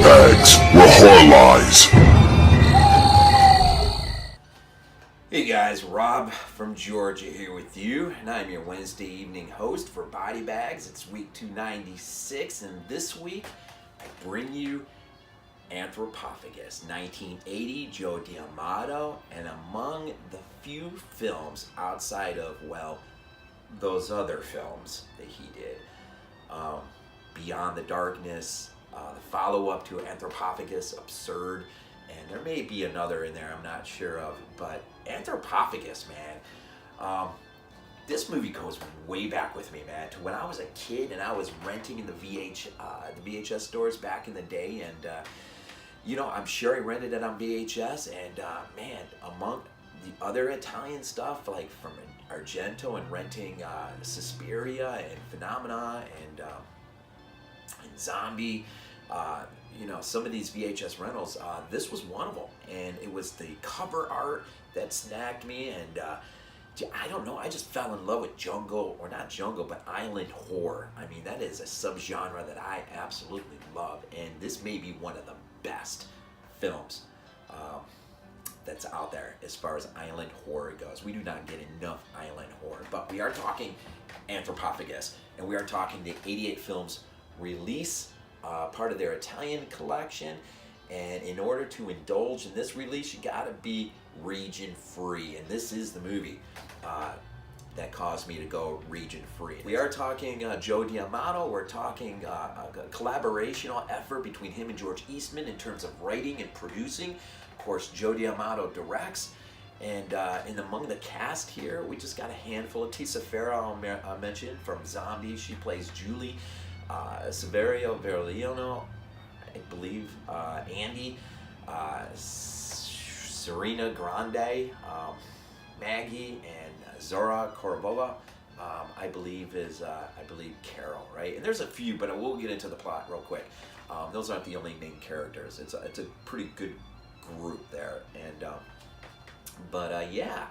BodyBags, where horror lies. Hey guys, Rob from Georgia here with you, and I'm your Wednesday evening host for BodyBags. It's week 296, and this week I bring you Anthropophagous, 1980, Joe D'Amato, and among the few films outside of, well, those other films that he did, Beyond the Darkness, the follow-up to Anthropophagous, Absurd, and there may be another in there I'm not sure of, but Anthropophagous, man, this movie goes way back with me, man, to when I was a kid and I was renting in the VHS stores back in the day, and I'm sure I rented it on VHS, and man, among the other Italian stuff, like from Argento and renting Suspiria and Phenomena and Zombie, some of these VHS rentals, this was one of them, and it was the cover art that snagged me, and I don't know, I just fell in love with but island horror. I mean, that is a subgenre that I absolutely love, and this may be one of the best films that's out there as far as island horror goes. We do not get enough island horror, but we are talking Anthropophagous, and we are talking the 88 films release, part of their Italian collection, and in order to indulge in this release, you gotta be region free, and this is the movie that caused me to go region free. We are talking Joe D'Amato. We're talking a collaborational effort between him and George Eastman in terms of writing and producing. Of course, Joe D'Amato directs, and among the cast here, we just got a handful of Tisa Farrow, I'll mention, from Zombie. She plays Julie. Severin, Verliano, I believe, Andy, Serena, Grandi, Maggie, and Zora Korbova, I believe Carol, right? And there's a few, but we'll get into the plot real quick. Those aren't the only main characters. It's a pretty good group there, and yeah.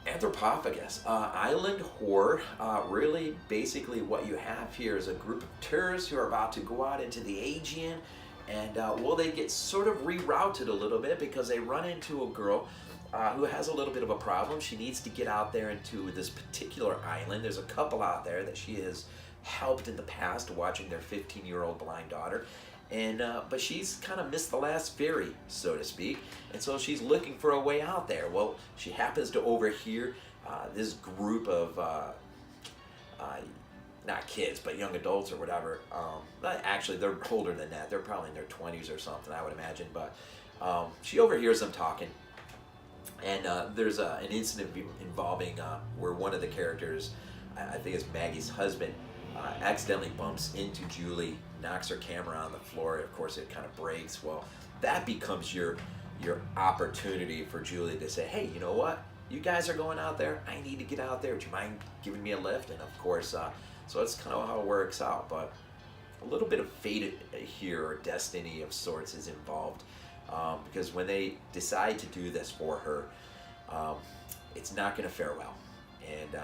Anthropophagous, island horror. Really, basically what you have here is a group of tourists who are about to go out into the Aegean, and they get sort of rerouted a little bit because they run into a girl who has a little bit of a problem. She needs to get out there into this particular island. There's a couple out there that she has helped in the past watching their 15-year-old blind daughter, and but she's kind of missed the last ferry, so to speak, and so she's looking for a way out there. Well, she happens to overhear this group of not kids, but young adults or whatever. Actually, they're older than that. They're probably in their 20s or something, I would imagine, but she overhears them talking, and there's an incident involving where one of the characters, I think it's Maggie's husband, accidentally bumps into Julie, knocks her camera on the floor. Of course, it kind of breaks. Well, that becomes your opportunity for Julie to say, hey, you know what? You guys are going out there. I need to get out there. Would you mind giving me a lift? And of course, so that's kind of how it works out. But a little bit of fate here, or destiny of sorts, is involved, because when they decide to do this for her, it's not going to fare well. And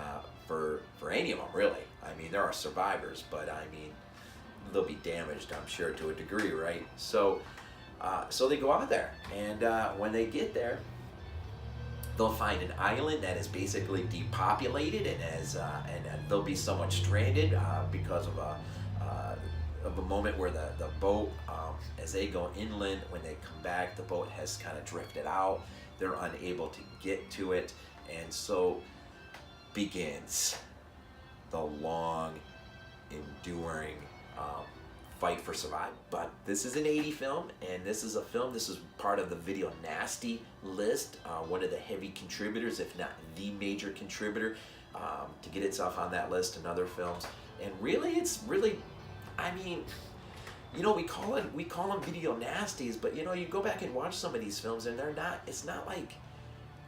for any of them, really. I mean, there are survivors, but I mean, they'll be damaged, I'm sure, to a degree, right? So they go out there, and when they get there, they'll find an island that is basically depopulated, and and they'll be somewhat stranded because of a moment where the boat, as they go inland, when they come back, the boat has kind of drifted out. They're unable to get to it, and so begins the long, enduring fight for survival. But this is an 80 film, and this is part of the Video Nasty list, one of the heavy contributors, if not the major contributor, to get itself on that list and other films. And really, I mean, we call them Video Nasties, but you go back and watch some of these films, and it's not like,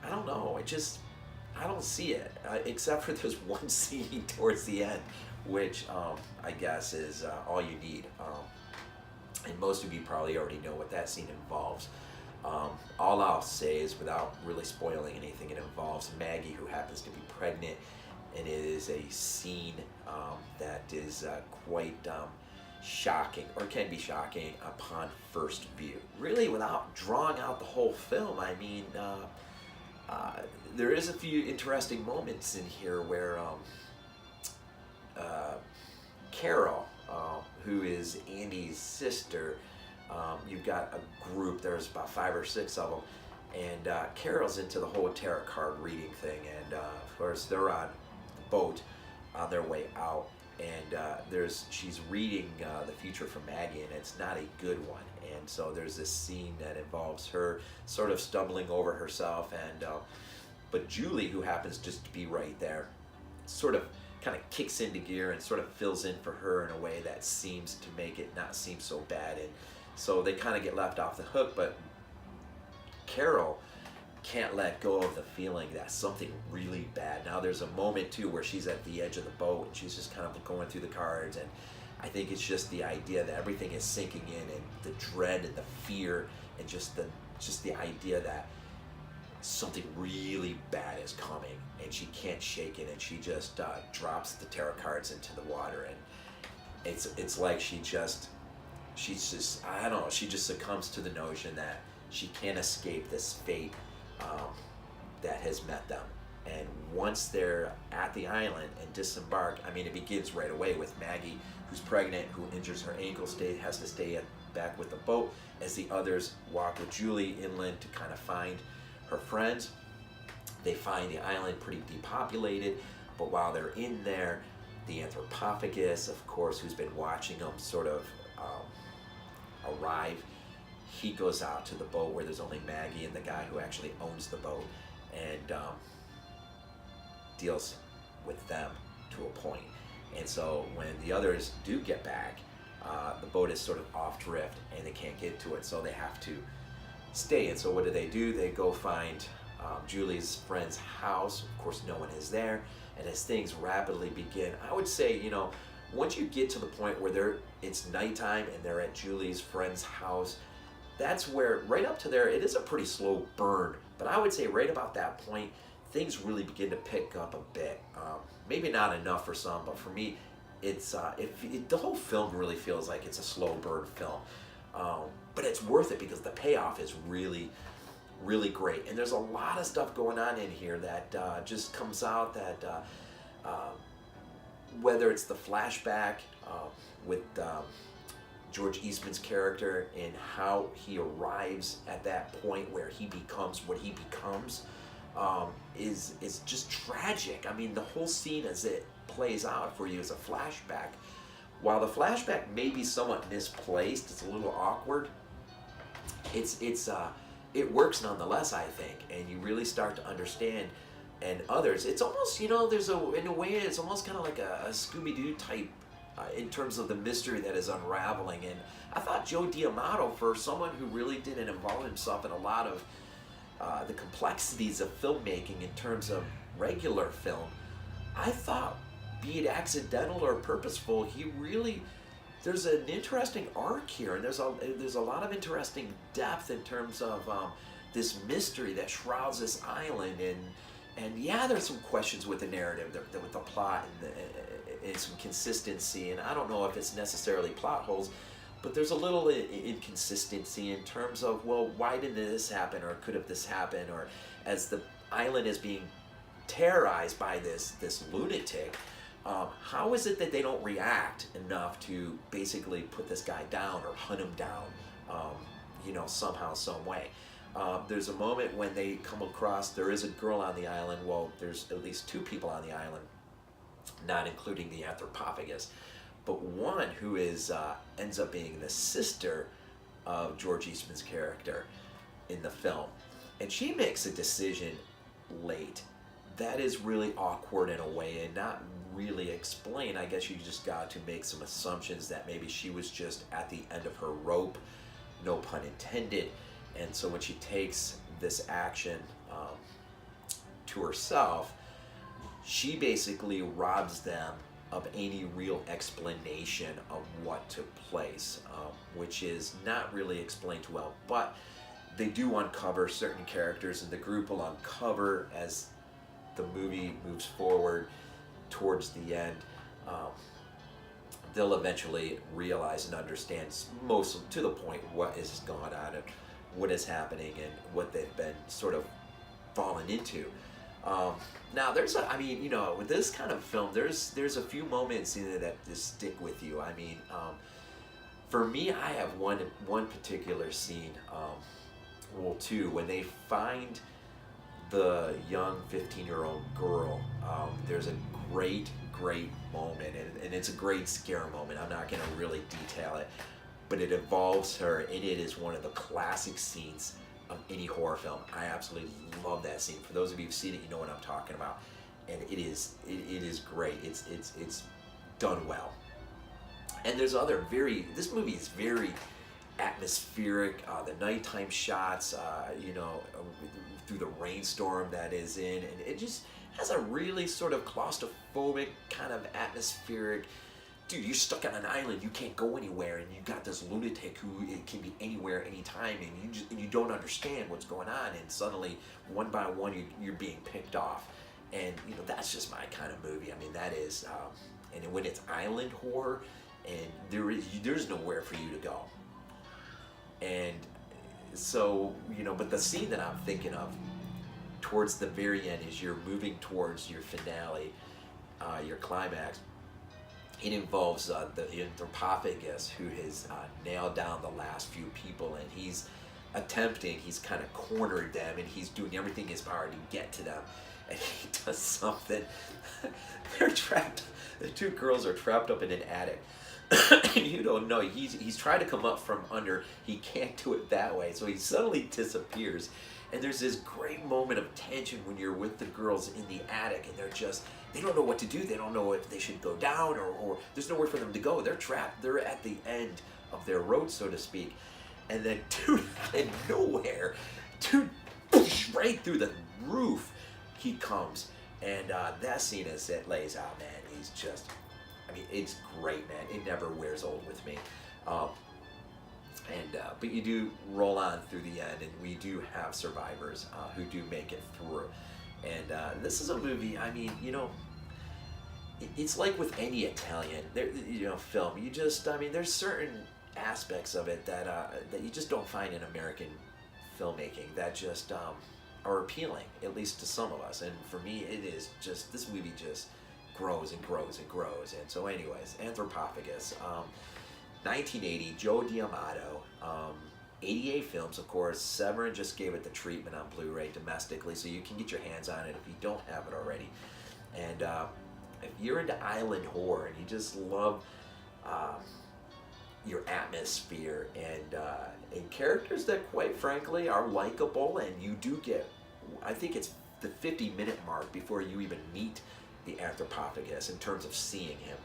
I don't know, I don't see it, except for there's one scene towards the end, which I guess is all you need. And most of you probably already know what that scene involves. All I'll say is, without really spoiling anything, it involves Maggie, who happens to be pregnant, and it is a scene that is quite shocking, or can be shocking upon first view. Really, without drawing out the whole film, I mean, there is a few interesting moments in here where Carol, who is Andy's sister, you've got a group, there's about 5 or 6 of them, and Carol's into the whole tarot card reading thing, and of course they're on the boat on their way out, and she's reading the future for Maggie, and it's not a good one, and so there's this scene that involves her sort of stumbling over herself, and but Julie, who happens just to be right there, sort of kind of kicks into gear and sort of fills in for her in a way that seems to make it not seem so bad, and so they kind of get left off the hook, but Carol can't let go of the feeling that something really bad. Now there's a moment too where she's at the edge of the boat and she's just kind of going through the cards, and I think it's just the idea that everything is sinking in, and the dread and the fear, and just the idea that something really bad is coming, and she can't shake it, and she just drops the tarot cards into the water, and it's like she's just I don't know, she just succumbs to the notion that she can't escape this fate that has met them. And once they're at the island and disembark, I mean, it begins right away with Maggie, who's pregnant, who injures her ankle, has to stay back with the boat, as the others walk with Julie inland to kind of find her friends. They find the island pretty depopulated, but while they're in there, the Anthropophagous, of course, who's been watching them sort of arrive, he goes out to the boat where there's only Maggie and the guy who actually owns the boat, and deals with them to a point. And so when the others do get back, the boat is sort of off drift and they can't get to it, so they have to stay. And so what do? They go find Julie's friend's house. Of course, no one is there, and as things rapidly begin, I would say, you know, once you get to the point where it's nighttime and they're at Julie's friend's house, that's where, right up to there, it is a pretty slow burn. But I would say right about that point, things really begin to pick up a bit. Maybe not enough for some, but for me, it's the whole film really feels like it's a slow burn film. But it's worth it because the payoff is really, really great. And there's a lot of stuff going on in here that just comes out that, whether it's the flashback with George Eastman's character and how he arrives at that point where he becomes what he becomes, is just tragic. I mean, the whole scene as it plays out for you is a flashback. While the flashback may be somewhat misplaced, it's a little awkward, it works nonetheless, I think, and you really start to understand. And others, it's almost, in a way, it's almost kind of like a Scooby-Doo type in terms of the mystery that is unraveling. And I thought Joe D'Amato, for someone who really didn't involve himself in a lot of the complexities of filmmaking in terms of regular film, I thought, be it accidental or purposeful, there's an interesting arc here, and there's a lot of interesting depth in terms of this mystery that shrouds this island, and yeah, there's some questions with the narrative, with the plot, and some consistency, and I don't know if it's necessarily plot holes, but there's a little inconsistency in terms of, well, why didn't this happen, or could have this happened, or as the island is being terrorized by this lunatic, how is it that they don't react enough to basically put this guy down or hunt him down, somehow, some way? There's a moment when they come across, there is a girl on the island, well, there's at least 2 people on the island, not including the Anthropophagous, but one who ends up being the sister of George Eastman's character in the film. And she makes a decision late that is really awkward in a way and not really explained. I guess you just got to make some assumptions that maybe she was just at the end of her rope, no pun intended. And so when she takes this action to herself, she basically robs them of any real explanation of what took place, which is not really explained well. But they do uncover certain characters, and the group will uncover as the movie moves forward towards the end. they'll eventually realize and understand most to the point what is going on and what is happening and what they've been sort of fallen into. Now there's a, I mean, you know, with this kind of film, there's a few moments in it that just stick with you. I mean, for me, I have one particular scene, well, two, when they find the young 15-year-old girl. There's a great moment, and it's a great scare moment. I'm not going to really detail it, but it involves her, and it is one of the classic scenes of any horror film. I absolutely love that scene. For those of you who've seen it, you know what I'm talking about, and it is great. It's done well. And there's other this movie is very atmospheric. The nighttime shots, you know, through the rainstorm that is in, and it just has a really sort of claustrophobic kind of atmospheric. Dude, you're stuck on an island, you can't go anywhere, and you got this lunatic who it can be anywhere, anytime, and you don't understand what's going on, and suddenly, one by one, you're being picked off. And, you know, that's just my kind of movie. I mean, that is, and when it's island horror, and there's nowhere for you to go. And so, you know, but the scene that I'm thinking of towards the very end is you're moving towards your finale, your climax. It involves the Anthropophagous, who has nailed down the last few people, and he's kind of cornered them, and he's doing everything in his power to get to them. And he does something. They're trapped. The two girls are trapped up in an attic. And you don't know, he's trying to come up from under. He can't do it that way, so he suddenly disappears. And there's this great moment of tension when you're with the girls in the attic, and they don't know what to do. They don't know if they should go down, or there's nowhere for them to go. They're trapped. They're at the end of their road, so to speak. And then, dude, out of nowhere, dude, right through the roof, he comes. And that scene, as it lays out, man, he's just, I mean, it's great, man. It never wears old with me. But you do roll on through the end, and we do have survivors who do make it through. And this is a movie, I mean, you know, it's like with any Italian, film. There's certain aspects of it that you just don't find in American filmmaking that just are appealing, at least to some of us. And for me, it is just, this movie just grows and grows and grows. And so anyways, Anthropophagous, 1980, Joe D'Amato, 88 films, of course. Severin just gave it the treatment on Blu-ray domestically, so you can get your hands on it if you don't have it already. And if you're into island horror and you just love your atmosphere and characters that, quite frankly, are likable, and you do get, I think it's the 50-minute mark before you even meet the Anthropophagous in terms of seeing him.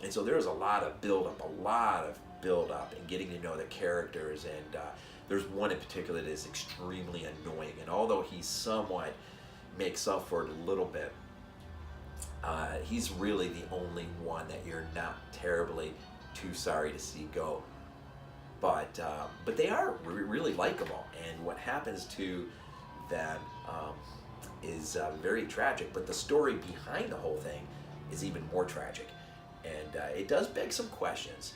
And so there's a lot of build-up and getting to know the characters, and there's one in particular that is extremely annoying, and although he somewhat makes up for it a little bit, he's really the only one that you're not terribly too sorry to see go. But they are really likable, and what happens to them is very tragic, but the story behind the whole thing is even more tragic. And it does beg some questions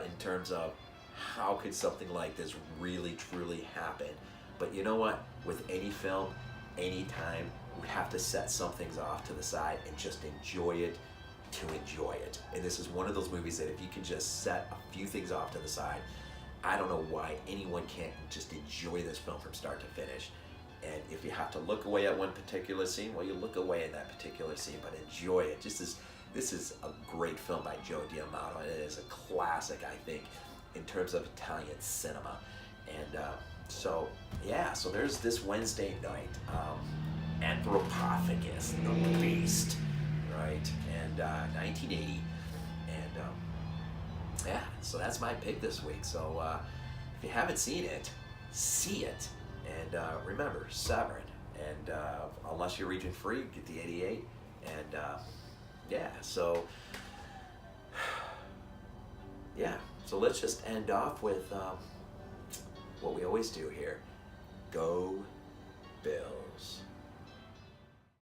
in terms of how could something like this really, truly happen. But you know what? With any film, anytime, we have to set some things off to the side and just enjoy it to enjoy it. And this is one of those movies that if you can just set a few things off to the side, I don't know why anyone can't just enjoy this film from start to finish. And if you have to look away at one particular scene, well, you look away in that particular scene, but enjoy it. This is a great film by Joe D'Amato, and it is a classic, I think, in terms of Italian cinema. And so there's this Wednesday night, Anthropophagous, the Beast, right? And 1980. And so that's my pick this week. So if you haven't seen it, see it. And remember, Severin. And unless you're region free, get the 88. And so let's just end off with what we always do here. Go Bills.